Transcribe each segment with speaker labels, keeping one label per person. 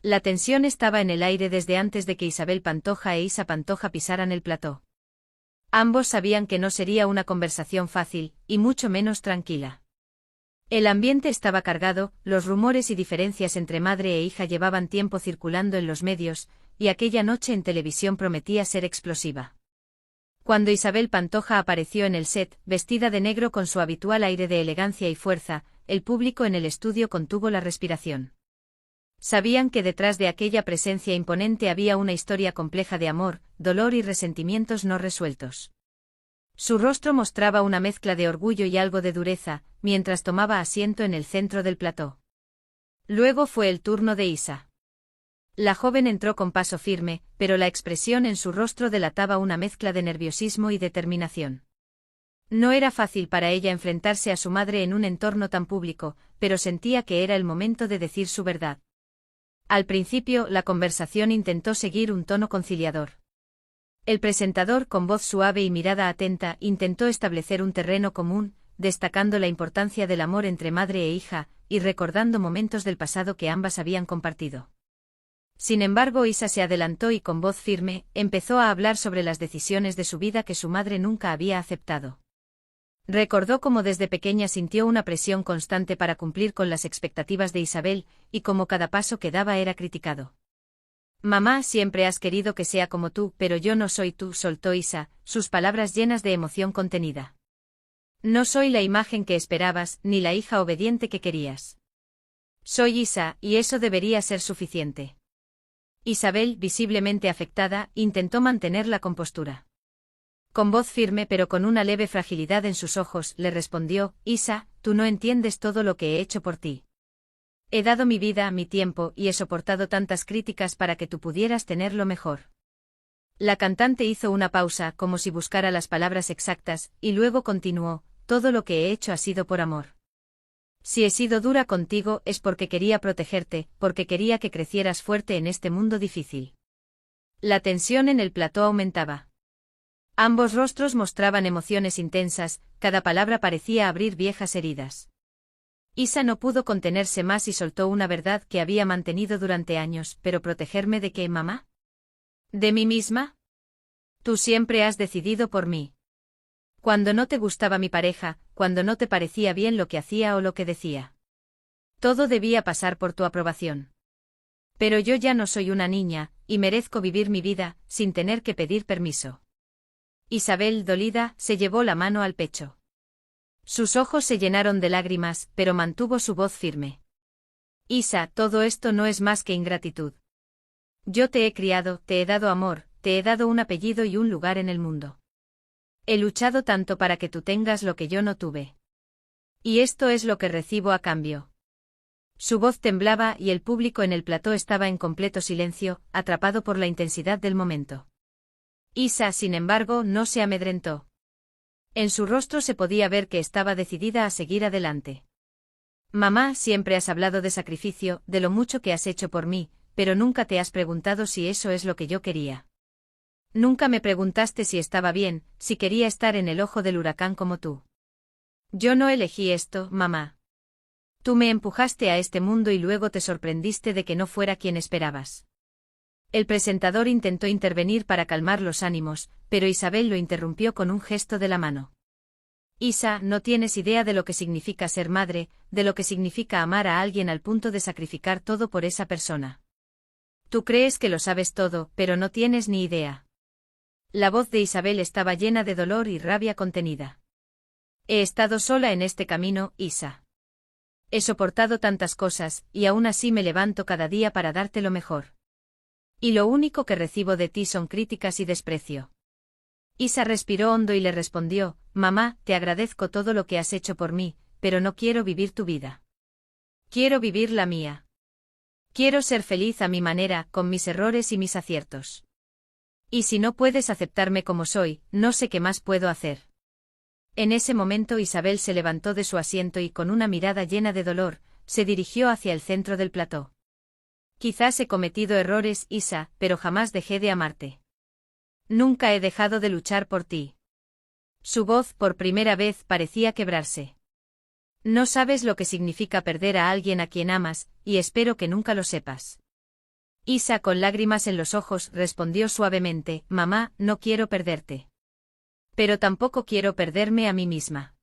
Speaker 1: La tensión estaba en el aire desde antes de que Isabel Pantoja e Isa Pantoja pisaran el plató. Ambos sabían que no sería una conversación fácil, y mucho menos tranquila. El ambiente estaba cargado, los rumores y diferencias entre madre e hija llevaban tiempo circulando en los medios, y aquella noche en televisión prometía ser explosiva. Cuando Isabel Pantoja apareció en el set, vestida de negro con su habitual aire de elegancia y fuerza, el público en el estudio contuvo la respiración. Sabían que detrás de aquella presencia imponente había una historia compleja de amor, dolor y resentimientos no resueltos. Su rostro mostraba una mezcla de orgullo y algo de dureza, mientras tomaba asiento en el centro del plató. Luego fue el turno de Isa. La joven entró con paso firme, pero la expresión en su rostro delataba una mezcla de nerviosismo y determinación. No era fácil para ella enfrentarse a su madre en un entorno tan público, pero sentía que era el momento de decir su verdad. Al principio, la conversación intentó seguir un tono conciliador. El presentador, con voz suave y mirada atenta, intentó establecer un terreno común, destacando la importancia del amor entre madre e hija, y recordando momentos del pasado que ambas habían compartido. Sin embargo, Isa se adelantó y con voz firme, empezó a hablar sobre las decisiones de su vida que su madre nunca había aceptado. Recordó cómo desde pequeña sintió una presión constante para cumplir con las expectativas de Isabel, y cómo cada paso que daba era criticado. «Mamá, siempre has querido que sea como tú, pero yo no soy tú», soltó Isa, sus palabras llenas de emoción contenida. «No soy la imagen que esperabas, ni la hija obediente que querías. Soy Isa, y eso debería ser suficiente». Isabel, visiblemente afectada, intentó mantener la compostura. Con voz firme pero con una leve fragilidad en sus ojos, le respondió: «Isa, tú no entiendes todo lo que he hecho por ti. He dado mi vida, mi tiempo, y he soportado tantas críticas para que tú pudieras tener lo mejor». La cantante hizo una pausa, como si buscara las palabras exactas, y luego continuó: «Todo lo que he hecho ha sido por amor. Si he sido dura contigo es porque quería protegerte, porque quería que crecieras fuerte en este mundo difícil». La tensión en el plató aumentaba. Ambos rostros mostraban emociones intensas, cada palabra parecía abrir viejas heridas. Isa no pudo contenerse más y soltó una verdad que había mantenido durante años: «¿Pero protegerme de qué, mamá? ¿De mí misma? Tú siempre has decidido por mí. Cuando no te gustaba mi pareja, cuando no te parecía bien lo que hacía o lo que decía. Todo debía pasar por tu aprobación. Pero yo ya no soy una niña, y merezco vivir mi vida, sin tener que pedir permiso». Isabel, dolida, se llevó la mano al pecho. Sus ojos se llenaron de lágrimas, pero mantuvo su voz firme. «Isa, todo esto no es más que ingratitud. Yo te he criado, te he dado amor, te he dado un apellido y un lugar en el mundo. He luchado tanto para que tú tengas lo que yo no tuve. Y esto es lo que recibo a cambio». Su voz temblaba y el público en el plató estaba en completo silencio, atrapado por la intensidad del momento. Isa, sin embargo, no se amedrentó. En su rostro se podía ver que estaba decidida a seguir adelante. «Mamá, siempre has hablado de sacrificio, de lo mucho que has hecho por mí, pero nunca te has preguntado si eso es lo que yo quería. Nunca me preguntaste si estaba bien, si quería estar en el ojo del huracán como tú. Yo no elegí esto, mamá. Tú me empujaste a este mundo y luego te sorprendiste de que no fuera quien esperabas». El presentador intentó intervenir para calmar los ánimos, pero Isabel lo interrumpió con un gesto de la mano. «Isa, no tienes idea de lo que significa ser madre, de lo que significa amar a alguien al punto de sacrificar todo por esa persona. Tú crees que lo sabes todo, pero no tienes ni idea». La voz de Isabel estaba llena de dolor y rabia contenida. «He estado sola en este camino, Isa. He soportado tantas cosas, y aún así me levanto cada día para darte lo mejor. Y lo único que recibo de ti son críticas y desprecio». Isa respiró hondo y le respondió: «Mamá, te agradezco todo lo que has hecho por mí, pero no quiero vivir tu vida. Quiero vivir la mía. Quiero ser feliz a mi manera, con mis errores y mis aciertos. Y si no puedes aceptarme como soy, no sé qué más puedo hacer». En ese momento Isabel se levantó de su asiento y con una mirada llena de dolor, se dirigió hacia el centro del plató. «Quizás he cometido errores, Isa, pero jamás dejé de amarte. Nunca he dejado de luchar por ti». Su voz, por primera vez, parecía quebrarse. «No sabes lo que significa perder a alguien a quien amas, y espero que nunca lo sepas. Isa, con lágrimas en los ojos, respondió suavemente: «Mamá, no quiero perderte. Pero tampoco quiero perderme a mí misma.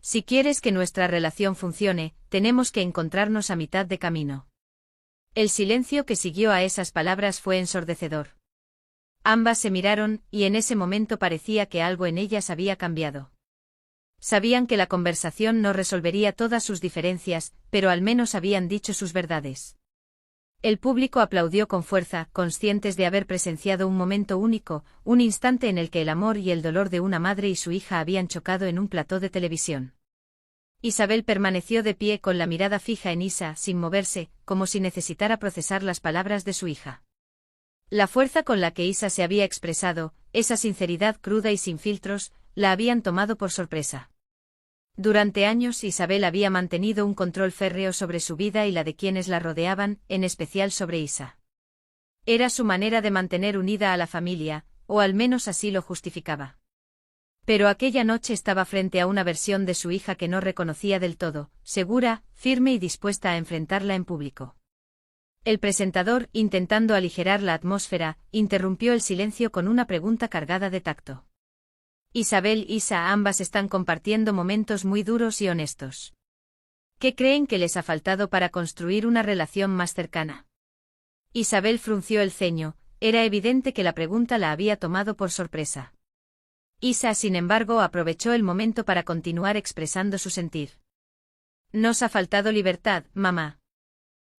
Speaker 1: Si quieres que nuestra relación funcione, tenemos que encontrarnos a mitad de camino». El silencio que siguió a esas palabras fue ensordecedor. Ambas se miraron, y en ese momento parecía que algo en ellas había cambiado. Sabían que la conversación no resolvería todas sus diferencias, pero al menos habían dicho sus verdades. El público aplaudió con fuerza, conscientes de haber presenciado un momento único, un instante en el que el amor y el dolor de una madre y su hija habían chocado en un plató de televisión. Isabel permaneció de pie con la mirada fija en Isa, sin moverse, como si necesitara procesar las palabras de su hija. La fuerza con la que Isa se había expresado, esa sinceridad cruda y sin filtros, la habían tomado por sorpresa. Durante años Isabel había mantenido un control férreo sobre su vida y la de quienes la rodeaban, en especial sobre Isa. Era su manera de mantener unida a la familia, o al menos así lo justificaba. Pero aquella noche estaba frente a una versión de su hija que no reconocía del todo, segura, firme y dispuesta a enfrentarla en público. El presentador, intentando aligerar la atmósfera, interrumpió el silencio con una pregunta cargada de tacto. Isabel y Isa, ambas están compartiendo momentos muy duros y honestos. ¿Qué creen que les ha faltado para construir una relación más cercana? Isabel frunció el ceño, era evidente que la pregunta la había tomado por sorpresa. Isa, sin embargo, aprovechó el momento para continuar expresando su sentir. Nos ha faltado libertad, mamá.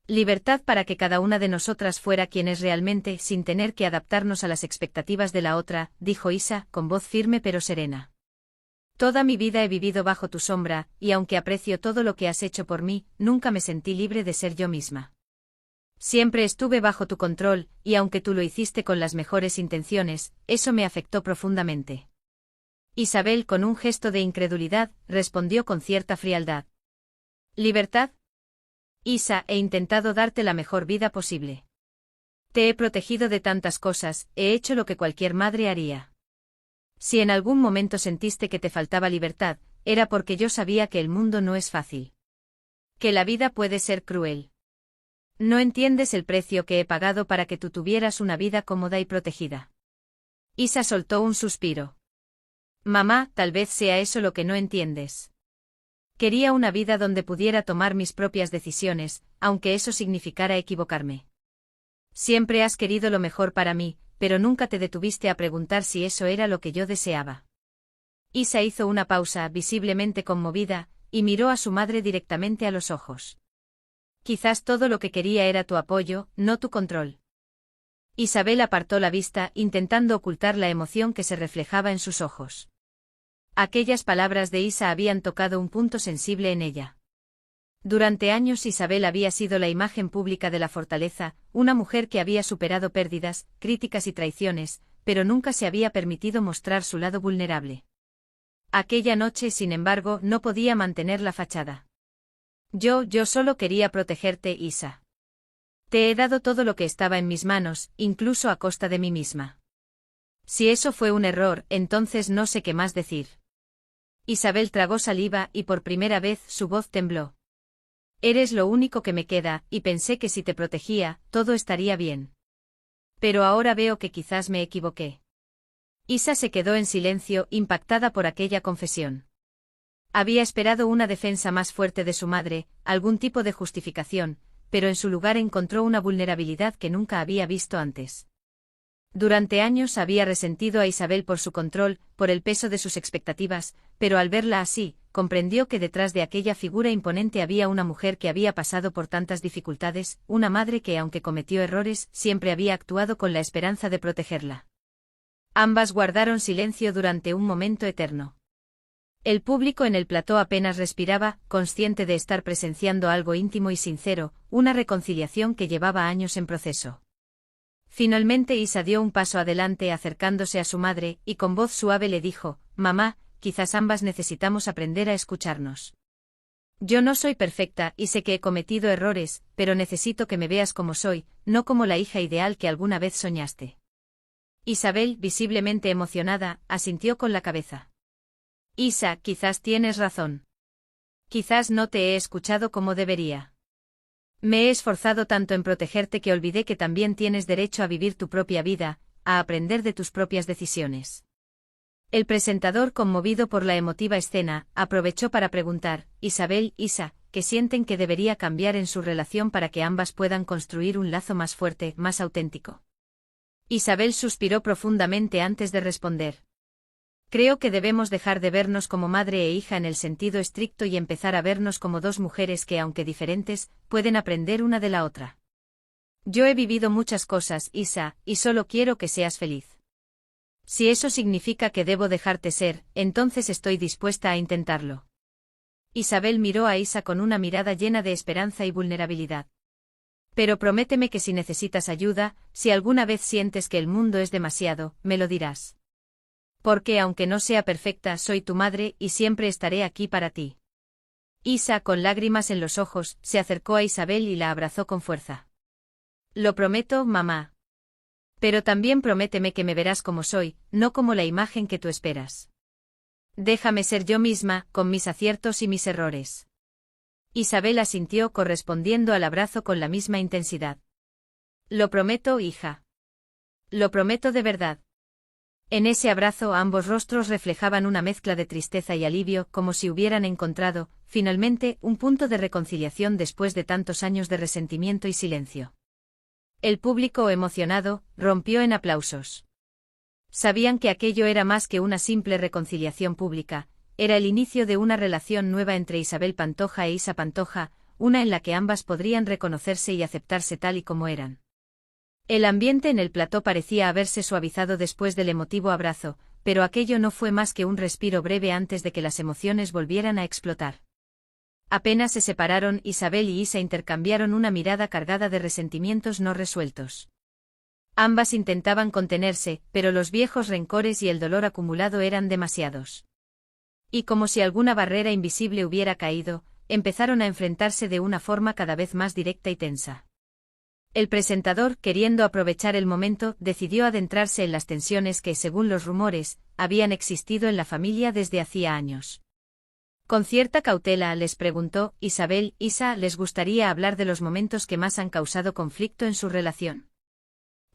Speaker 1: Libertad para que cada una de nosotras fuera quien es realmente, sin tener que adaptarnos a las expectativas de la otra, dijo Isa, con voz firme pero serena. Toda mi vida he vivido bajo tu sombra, y aunque aprecio todo lo que has hecho por mí, nunca me sentí libre de ser yo misma. Siempre estuve bajo tu control, y aunque tú lo hiciste con las mejores intenciones, eso me afectó profundamente. Isabel, con un gesto de incredulidad, respondió con cierta frialdad. ¿Libertad? Isa, he intentado darte la mejor vida posible. Te he protegido de tantas cosas, he hecho lo que cualquier madre haría. Si en algún momento sentiste que te faltaba libertad, era porque yo sabía que el mundo no es fácil. Que la vida puede ser cruel. No entiendes el precio que he pagado para que tú tuvieras una vida cómoda y protegida. Isa soltó un suspiro. Mamá, tal vez sea eso lo que no entiendes. Quería una vida donde pudiera tomar mis propias decisiones, aunque eso significara equivocarme. Siempre has querido lo mejor para mí, pero nunca te detuviste a preguntar si eso era lo que yo deseaba. Isa hizo una pausa, visiblemente conmovida, y miró a su madre directamente a los ojos. Quizás todo lo que quería era tu apoyo, no tu control. Isabel apartó la vista, intentando ocultar la emoción que se reflejaba en sus ojos. Aquellas palabras de Isa habían tocado un punto sensible en ella. Durante años Isabel había sido la imagen pública de la fortaleza, una mujer que había superado pérdidas, críticas y traiciones, pero nunca se había permitido mostrar su lado vulnerable. Aquella noche, sin embargo, no podía mantener la fachada. Yo solo quería protegerte, Isa. Te he dado todo lo que estaba en mis manos, incluso a costa de mí misma. Si eso fue un error, entonces no sé qué más decir. Isabel tragó saliva y por primera vez su voz tembló. Eres lo único que me queda, y pensé que si te protegía, todo estaría bien. Pero ahora veo que quizás me equivoqué. Isa se quedó en silencio, impactada por aquella confesión. Había esperado una defensa más fuerte de su madre, algún tipo de justificación, pero en su lugar encontró una vulnerabilidad que nunca había visto antes. Durante años había resentido a Isabel por su control, por el peso de sus expectativas, pero al verla así, comprendió que detrás de aquella figura imponente había una mujer que había pasado por tantas dificultades, una madre que, aunque cometió errores, siempre había actuado con la esperanza de protegerla. Ambas guardaron silencio durante un momento eterno. El público en el plató apenas respiraba, consciente de estar presenciando algo íntimo y sincero, una reconciliación que llevaba años en proceso. Finalmente Isa dio un paso adelante acercándose a su madre, y con voz suave le dijo: «Mamá, quizás ambas necesitamos aprender a escucharnos. Yo no soy perfecta y sé que he cometido errores, pero necesito que me veas como soy, no como la hija ideal que alguna vez soñaste». Isabel, visiblemente emocionada, asintió con la cabeza. «Isa, quizás tienes razón. Quizás no te he escuchado como debería. Me he esforzado tanto en protegerte que olvidé que también tienes derecho a vivir tu propia vida, a aprender de tus propias decisiones. El presentador, conmovido por la emotiva escena, aprovechó para preguntar, Isabel, Isa, ¿qué sienten que debería cambiar en su relación para que ambas puedan construir un lazo más fuerte, más auténtico? Isabel suspiró profundamente antes de responder. Creo que debemos dejar de vernos como madre e hija en el sentido estricto y empezar a vernos como dos mujeres que, aunque diferentes, pueden aprender una de la otra. Yo he vivido muchas cosas, Isa, y solo quiero que seas feliz. Si eso significa que debo dejarte ser, entonces estoy dispuesta a intentarlo. Isabel miró a Isa con una mirada llena de esperanza y vulnerabilidad. Pero prométeme que si necesitas ayuda, si alguna vez sientes que el mundo es demasiado, me lo dirás. Porque aunque no sea perfecta, soy tu madre y siempre estaré aquí para ti. Isa, con lágrimas en los ojos, se acercó a Isabel y la abrazó con fuerza. Lo prometo, mamá. Pero también prométeme que me verás como soy, no como la imagen que tú esperas. Déjame ser yo misma, con mis aciertos y mis errores. Isabel asintió, correspondiendo al abrazo con la misma intensidad. Lo prometo, hija. Lo prometo de verdad. En ese abrazo ambos rostros reflejaban una mezcla de tristeza y alivio, como si hubieran encontrado, finalmente, un punto de reconciliación después de tantos años de resentimiento y silencio. El público, emocionado, rompió en aplausos. Sabían que aquello era más que una simple reconciliación pública, era el inicio de una relación nueva entre Isabel Pantoja e Isa Pantoja, una en la que ambas podrían reconocerse y aceptarse tal y como eran. El ambiente en el plató parecía haberse suavizado después del emotivo abrazo, pero aquello no fue más que un respiro breve antes de que las emociones volvieran a explotar. Apenas se separaron, Isabel y Isa intercambiaron una mirada cargada de resentimientos no resueltos. Ambas intentaban contenerse, pero los viejos rencores y el dolor acumulado eran demasiados. Y como si alguna barrera invisible hubiera caído, empezaron a enfrentarse de una forma cada vez más directa y tensa. El presentador, queriendo aprovechar el momento, decidió adentrarse en las tensiones que, según los rumores, habían existido en la familia desde hacía años. Con cierta cautela les preguntó, Isabel, Isa, ¿les gustaría hablar de los momentos que más han causado conflicto en su relación?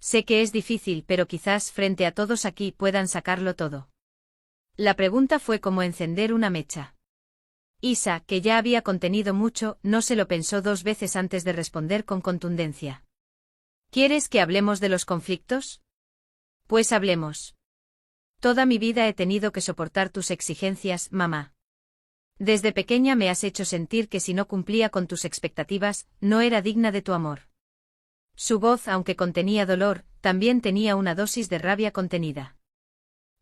Speaker 1: Sé que es difícil, pero quizás frente a todos aquí puedan sacarlo todo. La pregunta fue como encender una mecha. Isa, que ya había contenido mucho, no se lo pensó dos veces antes de responder con contundencia. ¿Quieres que hablemos de los conflictos? Pues hablemos. Toda mi vida he tenido que soportar tus exigencias, mamá. Desde pequeña me has hecho sentir que si no cumplía con tus expectativas, no era digna de tu amor. Su voz, aunque contenía dolor, también tenía una dosis de rabia contenida.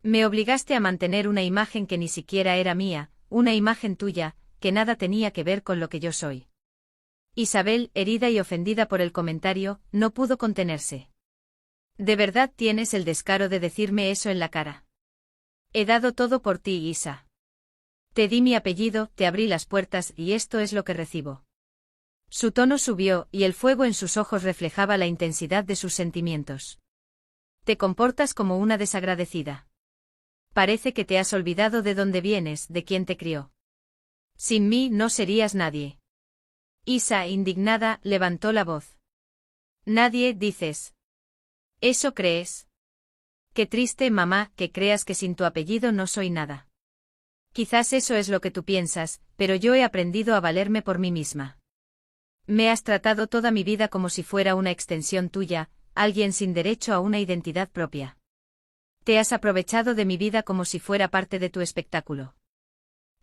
Speaker 1: Me obligaste a mantener una imagen que ni siquiera era mía, una imagen tuya, que nada tenía que ver con lo que yo soy. Isabel, herida y ofendida por el comentario, no pudo contenerse. ¿De verdad tienes el descaro de decirme eso en la cara? He dado todo por ti, Isa. Te di mi apellido, te abrí las puertas y esto es lo que recibo. Su tono subió y el fuego en sus ojos reflejaba la intensidad de sus sentimientos. Te comportas como una desagradecida. Parece que te has olvidado de dónde vienes, de quién te crió. Sin mí no serías nadie. Isa, indignada, levantó la voz. Nadie, dices. ¿Eso crees? Qué triste, mamá, que creas que sin tu apellido no soy nada. Quizás eso es lo que tú piensas, pero yo he aprendido a valerme por mí misma. Me has tratado toda mi vida como si fuera una extensión tuya, alguien sin derecho a una identidad propia. Te has aprovechado de mi vida como si fuera parte de tu espectáculo.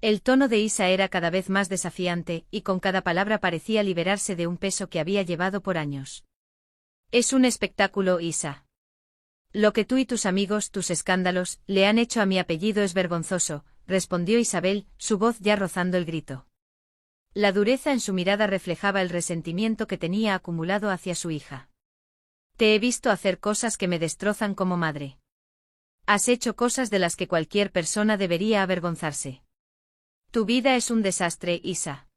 Speaker 1: El tono de Isa era cada vez más desafiante, y con cada palabra parecía liberarse de un peso que había llevado por años. Es un espectáculo, Isa. Lo que tú y tus amigos, tus escándalos, le han hecho a mi apellido es vergonzoso, respondió Isabel, su voz ya rozando el grito. La dureza en su mirada reflejaba el resentimiento que tenía acumulado hacia su hija. Te he visto hacer cosas que me destrozan como madre. Has hecho cosas de las que cualquier persona debería avergonzarse. Tu vida es un desastre, Isa.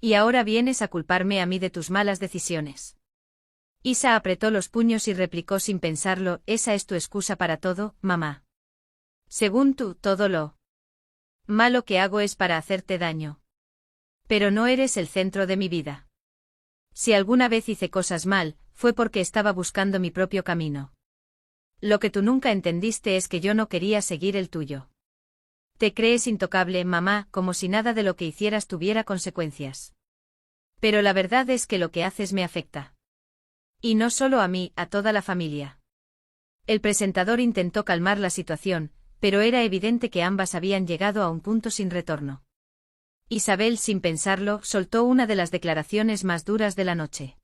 Speaker 1: Y ahora vienes a culparme a mí de tus malas decisiones. Isa apretó los puños y replicó sin pensarlo, esa es tu excusa para todo, mamá. Según tú, todo lo malo que hago es para hacerte daño. Pero no eres el centro de mi vida. Si alguna vez hice cosas mal, fue porque estaba buscando mi propio camino. Lo que tú nunca entendiste es que yo no quería seguir el tuyo. Te crees intocable, mamá, como si nada de lo que hicieras tuviera consecuencias. Pero la verdad es que lo que haces me afecta. Y no solo a mí, a toda la familia. El presentador intentó calmar la situación, pero era evidente que ambas habían llegado a un punto sin retorno. Isabel, sin pensarlo, soltó una de las declaraciones más duras de la noche.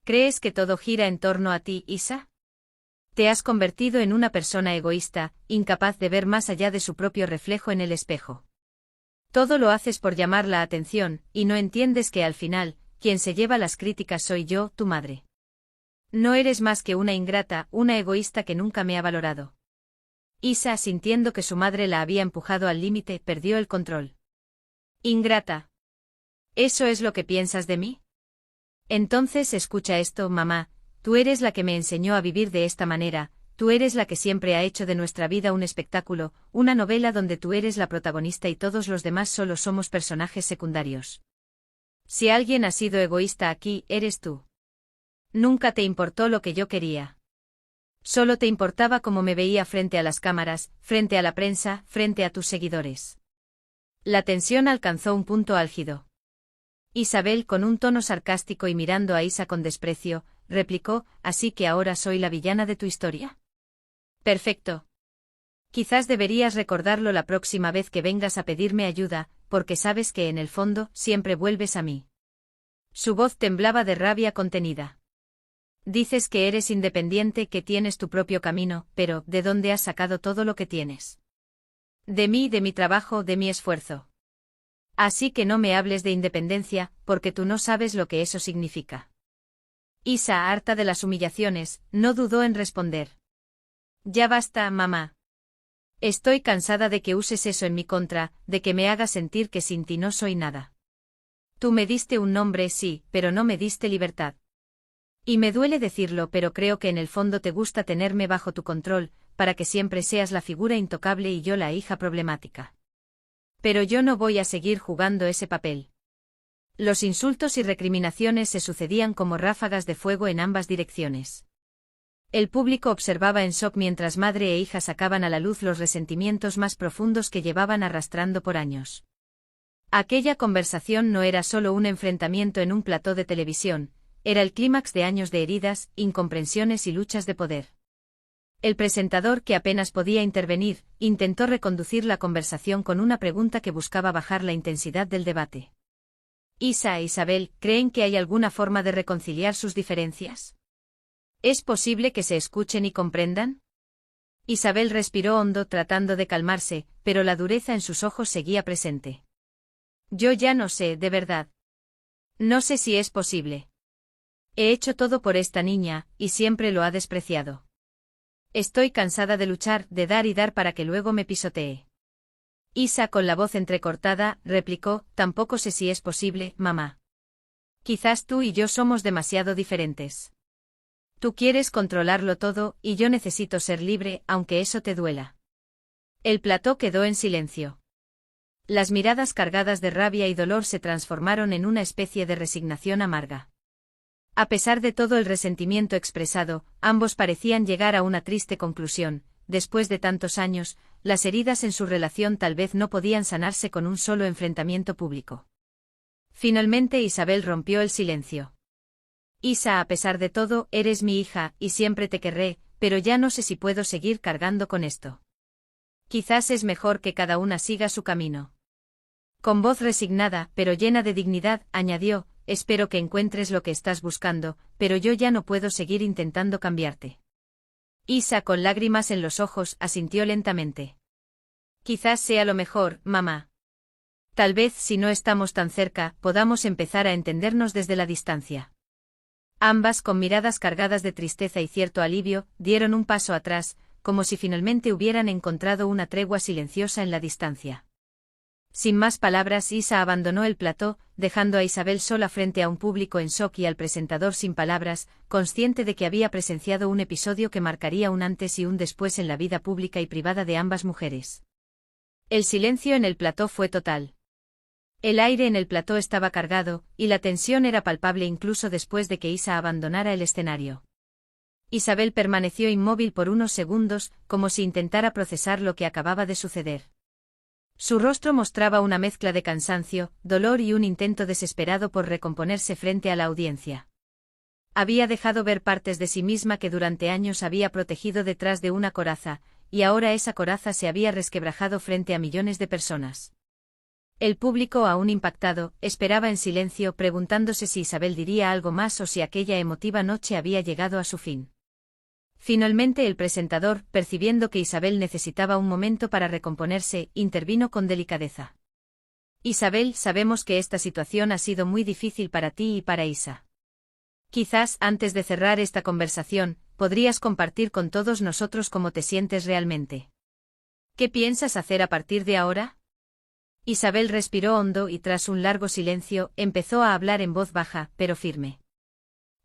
Speaker 1: ¿Crees que todo gira en torno a ti, Isa? Te has convertido en una persona egoísta, incapaz de ver más allá de su propio reflejo en el espejo. Todo lo haces por llamar la atención, y no entiendes que al final, quien se lleva las críticas soy yo, tu madre. No eres más que una ingrata, una egoísta que nunca me ha valorado. Isa, sintiendo que su madre la había empujado al límite, perdió el control. Ingrata. ¿Eso es lo que piensas de mí? Entonces escucha esto, mamá, tú eres la que me enseñó a vivir de esta manera, tú eres la que siempre ha hecho de nuestra vida un espectáculo, una novela donde tú eres la protagonista y todos los demás solo somos personajes secundarios. Si alguien ha sido egoísta aquí, eres tú. Nunca te importó lo que yo quería. Solo te importaba cómo me veía frente a las cámaras, frente a la prensa, frente a tus seguidores. La tensión alcanzó un punto álgido. Isabel, con un tono sarcástico y mirando a Isa con desprecio, replicó, ¿así que ahora soy la villana de tu historia? Perfecto. Quizás deberías recordarlo la próxima vez que vengas a pedirme ayuda, porque sabes que en el fondo siempre vuelves a mí. Su voz temblaba de rabia contenida. Dices que eres independiente, que tienes tu propio camino, pero ¿de dónde has sacado todo lo que tienes? De mí, de mi trabajo, de mi esfuerzo. Así que no me hables de independencia, porque tú no sabes lo que eso significa. Isa, harta de las humillaciones, no dudó en responder. Ya basta, mamá. Estoy cansada de que uses eso en mi contra, de que me hagas sentir que sin ti no soy nada. Tú me diste un nombre, sí, pero no me diste libertad. Y me duele decirlo, pero creo que en el fondo te gusta tenerme bajo tu control, para que siempre seas la figura intocable y yo la hija problemática. Pero yo no voy a seguir jugando ese papel. Los insultos y recriminaciones se sucedían como ráfagas de fuego en ambas direcciones. El público observaba en shock mientras madre e hija sacaban a la luz los resentimientos más profundos que llevaban arrastrando por años. Aquella conversación no era solo un enfrentamiento en un plató de televisión, era el clímax de años de heridas, incomprensiones y luchas de poder. El presentador, que apenas podía intervenir, intentó reconducir la conversación con una pregunta que buscaba bajar la intensidad del debate. Isa e Isabel, ¿creen que hay alguna forma de reconciliar sus diferencias? ¿Es posible que se escuchen y comprendan? Isabel respiró hondo tratando de calmarse, pero la dureza en sus ojos seguía presente. Yo ya no sé, de verdad. No sé si es posible. He hecho todo por esta niña, y siempre lo ha despreciado. Estoy cansada de luchar, de dar y dar para que luego me pisotee. Isa, con la voz entrecortada, replicó, tampoco sé si es posible, mamá. Quizás tú y yo somos demasiado diferentes. Tú quieres controlarlo todo, y yo necesito ser libre, aunque eso te duela. El plató quedó en silencio. Las miradas cargadas de rabia y dolor se transformaron en una especie de resignación amarga. A pesar de todo el resentimiento expresado, ambos parecían llegar a una triste conclusión. Después de tantos años, las heridas en su relación tal vez no podían sanarse con un solo enfrentamiento público. Finalmente Isabel rompió el silencio. Isa, a pesar de todo, eres mi hija, y siempre te querré, pero ya no sé si puedo seguir cargando con esto. Quizás es mejor que cada una siga su camino. Con voz resignada, pero llena de dignidad, añadió, espero que encuentres lo que estás buscando, pero yo ya no puedo seguir intentando cambiarte. Isa, con lágrimas en los ojos, asintió lentamente. Quizás sea lo mejor, mamá. Tal vez, si no estamos tan cerca, podamos empezar a entendernos desde la distancia. Ambas, con miradas cargadas de tristeza y cierto alivio, dieron un paso atrás, como si finalmente hubieran encontrado una tregua silenciosa en la distancia. Sin más palabras, Isa abandonó el plató, dejando a Isabel sola frente a un público en shock y al presentador sin palabras, consciente de que había presenciado un episodio que marcaría un antes y un después en la vida pública y privada de ambas mujeres. El silencio en el plató fue total. El aire en el plató estaba cargado, y la tensión era palpable incluso después de que Isa abandonara el escenario. Isabel permaneció inmóvil por unos segundos, como si intentara procesar lo que acababa de suceder. Su rostro mostraba una mezcla de cansancio, dolor y un intento desesperado por recomponerse frente a la audiencia. Había dejado ver partes de sí misma que durante años había protegido detrás de una coraza, y ahora esa coraza se había resquebrajado frente a millones de personas. El público, aún impactado, esperaba en silencio, preguntándose si Isabel diría algo más o si aquella emotiva noche había llegado a su fin. Finalmente el presentador, percibiendo que Isabel necesitaba un momento para recomponerse, intervino con delicadeza. Isabel, sabemos que esta situación ha sido muy difícil para ti y para Isa. Quizás, antes de cerrar esta conversación, podrías compartir con todos nosotros cómo te sientes realmente. ¿Qué piensas hacer a partir de ahora? Isabel respiró hondo y tras un largo silencio, empezó a hablar en voz baja, pero firme.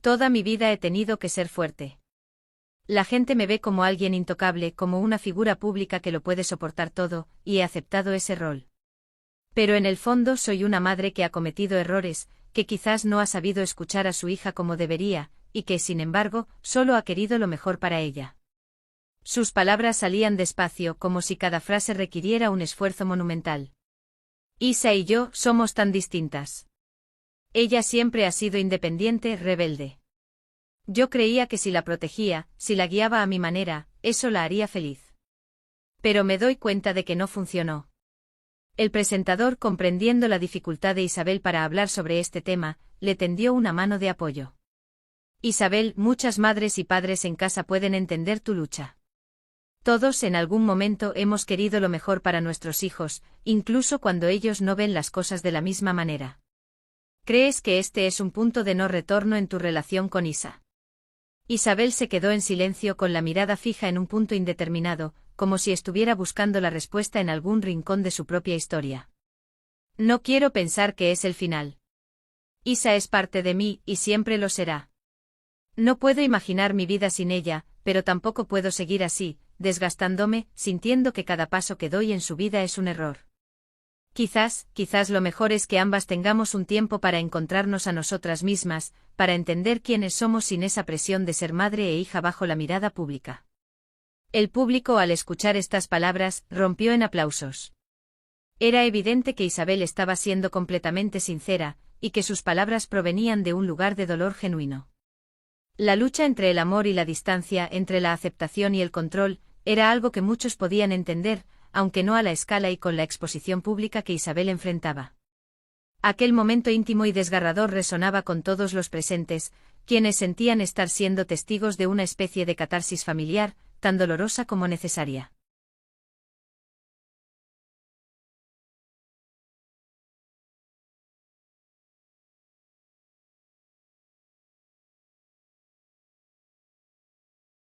Speaker 1: Toda mi vida he tenido que ser fuerte. La gente me ve como alguien intocable, como una figura pública que lo puede soportar todo, y he aceptado ese rol. Pero en el fondo soy una madre que ha cometido errores, que quizás no ha sabido escuchar a su hija como debería, y que, sin embargo, solo ha querido lo mejor para ella. Sus palabras salían despacio, como si cada frase requiriera un esfuerzo monumental. Isa y yo somos tan distintas. Ella siempre ha sido independiente, rebelde. Yo creía que si la protegía, si la guiaba a mi manera, eso la haría feliz. Pero me doy cuenta de que no funcionó. El presentador, comprendiendo la dificultad de Isabel para hablar sobre este tema, le tendió una mano de apoyo. Isabel, muchas madres y padres en casa pueden entender tu lucha. Todos en algún momento hemos querido lo mejor para nuestros hijos, incluso cuando ellos no ven las cosas de la misma manera. ¿Crees que este es un punto de no retorno en tu relación con Isa? Isabel se quedó en silencio con la mirada fija en un punto indeterminado, como si estuviera buscando la respuesta en algún rincón de su propia historia. No quiero pensar que es el final. Isa es parte de mí, y siempre lo será. No puedo imaginar mi vida sin ella, pero tampoco puedo seguir así, desgastándome, sintiendo que cada paso que doy en su vida es un error. Quizás lo mejor es que ambas tengamos un tiempo para encontrarnos a nosotras mismas, para entender quiénes somos sin esa presión de ser madre e hija bajo la mirada pública. El público, al escuchar estas palabras, rompió en aplausos. Era evidente que Isabel estaba siendo completamente sincera, y que sus palabras provenían de un lugar de dolor genuino. La lucha entre el amor y la distancia, entre la aceptación y el control, era algo que muchos podían entender, aunque no a la escala y con la exposición pública que Isabel enfrentaba. Aquel momento íntimo y desgarrador resonaba con todos los presentes, quienes sentían estar siendo testigos de una especie de catarsis familiar, tan dolorosa como necesaria.